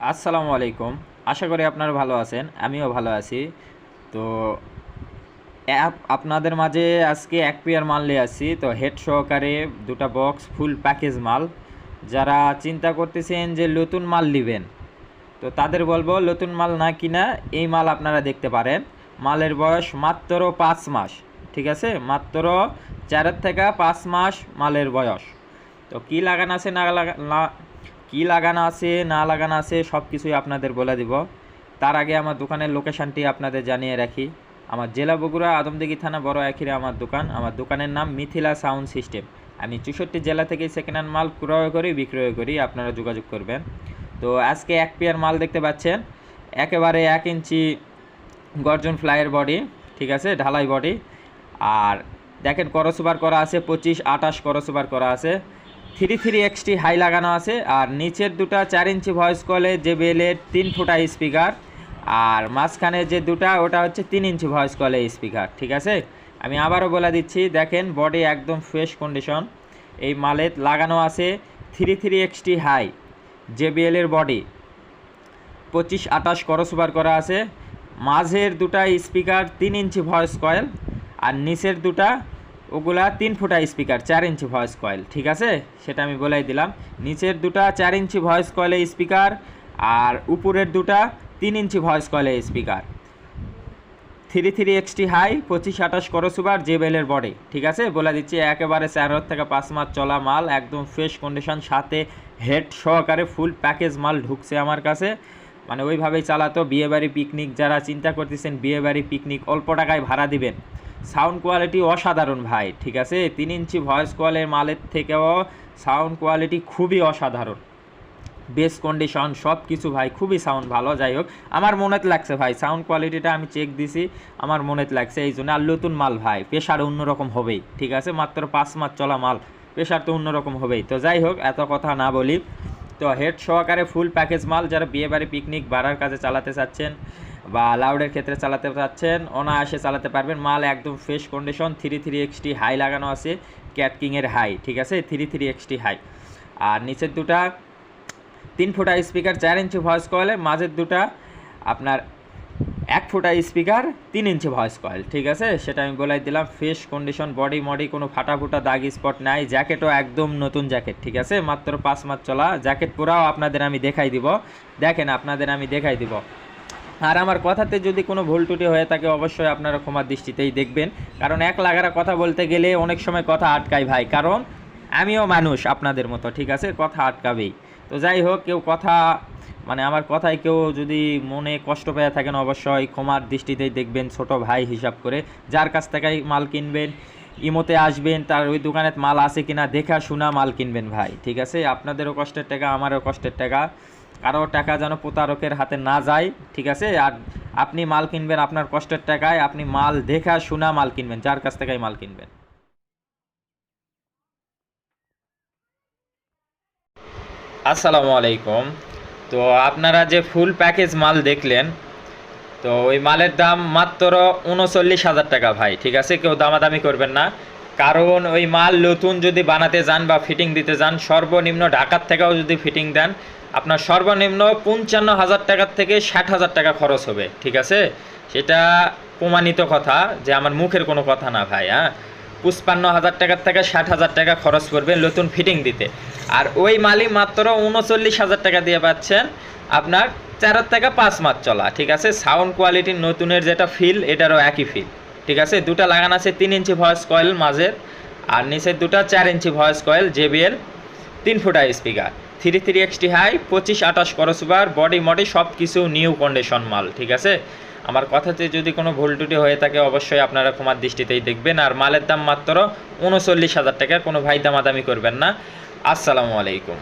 আসসালামু আলাইকুম। আশা করি আপনারা ভালো আছেন, আমিও ভালো আছি। তো আপনাদের মাঝে আজকে এক পেয়ার মাল নিয়ে আসছি। তো হেড সহকারে দুটা বক্স ফুল প্যাকেজ মাল। যারা চিন্তা করতেছেন যে নতুন মাল নেবেন, তো তাদের বলবো নতুন মাল না কিনা এই মাল আপনারা দেখতে পারেন। মালের বয়স মাত্র 5 মাস, ঠিক আছে, মাত্র 4 থেকে 5 মাস মালের বয়স। তো কী লাগানো আছে কী লাগানো আছে না লাগানো আছে সব কিছুই আপনাদের বলে দিব। তার আগে আমার দোকানের লোকেশানটি আপনাদের জানিয়ে রাখি। আমার জেলা বগুড়া, আদমদিঘি থানা, বড় আখিরে আমার দোকান। আমার দোকানের নাম মিথিলা সাউন্ড সিস্টেম। আমি 64 জেলা থেকে সেকেন্ড হ্যান্ড মাল ক্রয় করি, বিক্রয় করি, আপনারা যোগাযোগ করবেন। তো আজকে এক পেয়ার মাল দেখতে পাচ্ছেন, একেবারে 1 ইঞ্চি গর্জন ফ্লাইয়ের বডি, ঠিক আছে, ঢালাই বডি। আর দেখেন করসোবার করা আছে 25-28 করসোবার করা আছে। 33XT হাই লাগানো আছে। আর নিচের দুটা 4 ইঞ্চি ভয়েস কলে JBL-এর 3 ফুটা স্পিকার। আর মাঝখানে যে দুটা ওটা হচ্ছে 3 ইঞ্চি ভয়েস কলে স্পিকার, ঠিক আছে। আমি আবারও বলে দিচ্ছি, দেখেন বডি একদম ফ্রেশ কন্ডিশন। এই মালে লাগানো আছে 33XT হাই JBL-এর বডি, 25-28 করসোবার করা আছে। মাঝের দুটা স্পিকার 3 ইঞ্চি ভয়েস কয়েল, আর নিচের দুটা ওগুলা 3 ফুটা স্পিকার 4 ইঞ্চি ভয়েস কয়েল, ঠিক আছে, সেটা আমি বলেই দিলাম। নিচের দুটা 4 ইঞ্চি ভয়েস কয়েলে স্পিকার, আর উপরের দুটা 3 ইঞ্চি ভয়েস কয়েলে স্পিকার। 33XT হাই 25-28 করসোবার JBL-এর বডি, ঠিক আছে, বলে দিচ্ছি। একেবারে 4 থেকে 5 মাস চলা মাল, একদম ফ্রেশ কন্ডিশন, সাথে হেড সহকারে ফুল প্যাকেজ মাল ঢুকছে আমার কাছে। মানে ওইভাবেই চালাতো। বিয়েবাড়ি পিকনিক যারা চিন্তা করতেছেন, বিয়েবাড়ি পিকনিক অল্প টাকায় ভাড়া দিবেন, সাউন্ড কোয়ালিটি অসাধারণ ভাই, ঠিক আছে। 3 ইঞ্চি ভয়েস কলের মালের থেকেও সাউন্ড কোয়ালিটি খুবই অসাধারণ, বেস কন্ডিশন সব কিছু ভাই, খুবই সাউন্ড ভালো। যাই হোক, আমার মনেতে লাগছে ভাই, সাউন্ড কোয়ালিটিটা আমি চেক দিছি, আমার মনেতে লাগছে, এই জন্য। আর নতুন মাল ভাই, প্রেশার অন্যরকম হবেই, ঠিক আছে, মাত্র 5 মাস চলা মাল, প্রেশার তো অন্যরকম হবেই। তো যাই হোক, এত কথা না বলি। তো হেড সহকারে ফুল প্যাকেজ মাল, যারা বিয়েবাড়ি পিকনিক ভাড়ার কাজে চালাতে চাচ্ছেন বা লাউডের ক্ষেত্রে চালাতে চাচ্ছেন, অনায়াসে চালাতে পারবেন। মাল একদম ফ্রেশ কন্ডিশন। 33XT হাই লাগানো আছে, ক্যাট কিংয়ের হাই, ঠিক আছে, 33XT হাই। আর নিচের দুটা 3 ফুটা স্পিকার 4 ইঞ্চি ভয়েস কয়েলের, মাঝের দুটা আপনার 1 ফুটা স্পিকার 3 ইঞ্চি ভয়েস কয়েল, ঠিক আছে, সেটা আমি বলাই দিলাম। ফ্রেশ কন্ডিশন, বডি মডি কোনো ফাটা ফুটা দাগ স্পট নাই। জ্যাকেটও একদম নতুন জ্যাকেট, ঠিক আছে, মাত্র 5 মাস চলা জ্যাকেট। পুরাও আপনাদের আমি দেখাই দিব, দেখেন, আপনাদের আমি দেখাই দিব। আর আমার কথাতে যদি কোনো ভুল ত্রুটি হয়ে থাকে অবশ্যই আপনারা ক্ষমার দৃষ্টিতেই দেখবেন, কারণ এক লাগারা কথা বলতে গেলে অনেক সময় কথা আটকায় ভাই, কারণ আমিও মানুষ আপনাদের মতো, ঠিক আছে, কথা আটকাবেই। তো যাই হোক, কেউ কথা মানে আমার কথায় কেউ যদি মনে কষ্ট পেয়ে থাকেন অবশ্যই ক্ষমার দৃষ্টিতেই দেখবেন, ছোট ভাই হিসাব করে। যার কাছ থেকেই মাল কিনবেন, ইমোতে আসবেন, তার ওই দোকানে মাল আছে কিনা দেখা শোনা মাল কিনবেন ভাই, ঠিক আছে। আপনাদেরও কষ্টের টাকা, আমারও কষ্টের টাকা, কারো টাকা যেন প্রতারকের হাতে না যায়, ঠিক আছে। আর আপনি মাল কিনবেন আপনার কষ্টের টাকায়, আপনি মাল দেখা শোনা মাল কিনবেন, যার কাছ থেকেই মাল কিনবেন। আসসালামু আলাইকুম। তো আপনারা যে ফুল প্যাকেজ মাল দেখলেন, তো ওই মালের দাম মাত্র 39,000 টাকা ভাই, ঠিক আছে, কেউ দামাদামি করবেন না। কারণ ওই মাল নতুন যদি বানাতে যান বা ফিটিং দিতে যান, সর্বনিম্ন ঢাকার থেকেও যদি ফিটিং দেন, আপনার সর্বনিম্ন 55,000 টাকার থেকে 60,000 টাকা খরচ হবে, ঠিক আছে। সেটা প্রমাণিত কথা, যে আমার মুখের কোনো কথা না ভাই, হ্যাঁ। 55,000 টাকার থেকে 60,000 টাকা খরচ করবেন নতুন ফিটিং দিতে। আর ওই মালই মাত্র 39,000 টাকা দিয়ে পাচ্ছেন আপনার 4 থেকে 5 মাস চলা, ঠিক আছে। সাউন্ড কোয়ালিটির নতুনের যেটা ফিল, এটারও একই ফিল, ঠিক আছে। দুটা লাগানো আছে 3 ইঞ্চি ভয়েস কয়েল মাঝের, আর নিচের দুটা 4 ইঞ্চি ভয়েস কয়েল JBL, 3 ফুটা স্পিকার। 33XT হাই 25-28 করসোবার, বডি মডি সব কিছু নিউ কন্ডিশন মাল, ঠিক আছে। আমার কথাতে যদি কোনো ভুল টুটি হয়ে থাকে অবশ্যই আপনারা ক্ষমার দৃষ্টিতেই দেখবেন। আর মালের দাম মাত্র 39,000 টাকা, কোনো ভাই দামাদামি করবেন না। আসসালামু আলাইকুম।